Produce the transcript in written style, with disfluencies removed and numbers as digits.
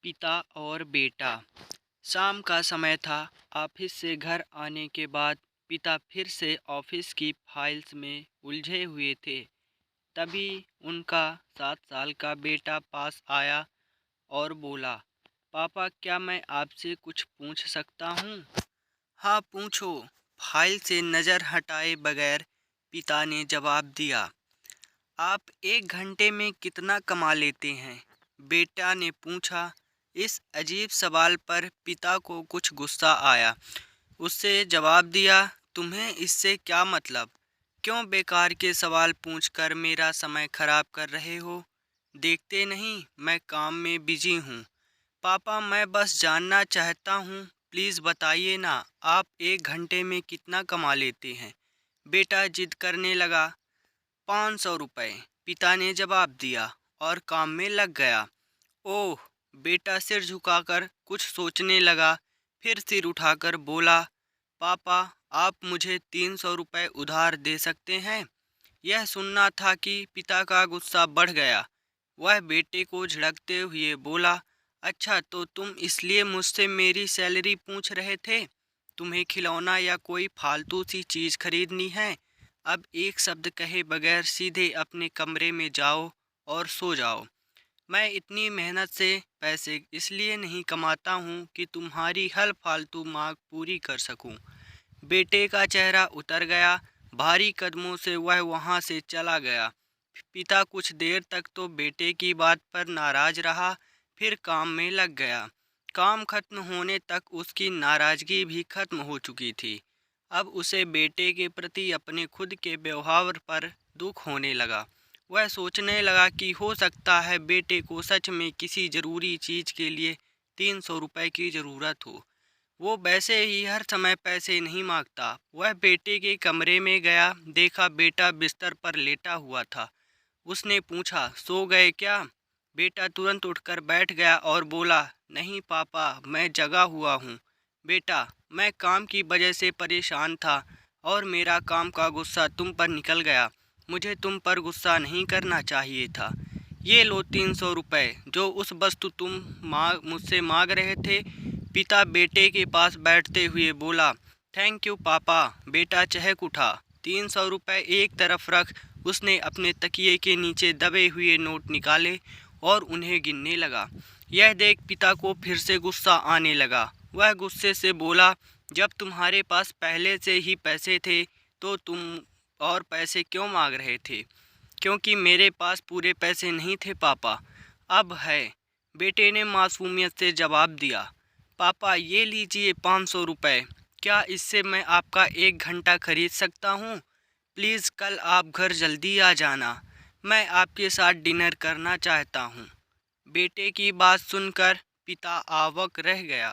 पिता और बेटा। शाम का समय था। ऑफिस से घर आने के बाद पिता फिर से ऑफिस की फाइल्स में उलझे हुए थे। तभी उनका 7 साल का बेटा पास आया और बोला, पापा क्या मैं आपसे कुछ पूछ सकता हूँ? हाँ पूछो, फाइल से नज़र हटाए बगैर पिता ने जवाब दिया। आप 1 घंटे में कितना कमा लेते हैं? बेटा ने पूछा। इस अजीब सवाल पर पिता को कुछ गुस्सा आया। उससे जवाब दिया, तुम्हें इससे क्या मतलब? क्यों बेकार के सवाल पूछकर मेरा समय खराब कर रहे हो? देखते नहीं मैं काम में बिजी हूँ। पापा मैं बस जानना चाहता हूँ, प्लीज़ बताइए ना, आप 1 घंटे में कितना कमा लेते हैं? बेटा जिद करने लगा। 500 रुपये, पिता ने जवाब दिया और काम में लग गया। ओह, बेटा सिर झुकाकर कुछ सोचने लगा, फिर सिर उठाकर बोला, पापा आप मुझे 300 रुपये उधार दे सकते हैं? यह सुनना था कि पिता का गुस्सा बढ़ गया। वह बेटे को झिड़कते हुए बोला, अच्छा तो तुम इसलिए मुझसे मेरी सैलरी पूछ रहे थे? तुम्हें खिलौना या कोई फालतू सी चीज़ खरीदनी है? अब एक शब्द कहे बगैर सीधे अपने कमरे में जाओ और सो जाओ। मैं इतनी मेहनत से पैसे इसलिए नहीं कमाता हूँ कि तुम्हारी हर फालतू मांग पूरी कर सकूँ। बेटे का चेहरा उतर गया। भारी कदमों से वह वहाँ से चला गया। पिता कुछ देर तक तो बेटे की बात पर नाराज रहा, फिर काम में लग गया। काम खत्म होने तक उसकी नाराजगी भी खत्म हो चुकी थी। अब उसे बेटे के प्रति अपने खुद के व्यवहार पर दुख होने लगा। वह सोचने लगा कि हो सकता है बेटे को सच में किसी ज़रूरी चीज़ के लिए 300 रुपये की ज़रूरत हो। वो वैसे ही हर समय पैसे नहीं मांगता। वह बेटे के कमरे में गया, देखा बेटा बिस्तर पर लेटा हुआ था। उसने पूछा, सो गए क्या? बेटा तुरंत उठकर बैठ गया और बोला, नहीं पापा मैं जगा हुआ हूँ। बेटा मैं काम की वजह से परेशान था और मेरा काम का गुस्सा तुम पर निकल गया। मुझे तुम पर गुस्सा नहीं करना चाहिए था। ये लो 300 रुपये जो उस वस्तु तुम मुझसे मांग रहे थे। पिता बेटे के पास बैठते हुए बोला, थैंक यू पापा। बेटा चहक उठा। 300 रुपये एक तरफ रख उसने अपने तकिए के नीचे दबे हुए नोट निकाले और उन्हें गिनने लगा। यह देख पिता को फिर से गुस्सा आने लगा। वह गुस्से से बोला, जब तुम्हारे पास पहले से ही पैसे थे तो तुम और पैसे क्यों मांग रहे थे? क्योंकि मेरे पास पूरे पैसे नहीं थे पापा, अब है। बेटे ने मासूमियत से जवाब दिया। पापा ये लीजिए 500 रुपये। क्या इससे मैं आपका 1 घंटा खरीद सकता हूँ? प्लीज़ कल आप घर जल्दी आ जाना। मैं आपके साथ डिनर करना चाहता हूँ। बेटे की बात सुनकर पिता अवाक रह गया।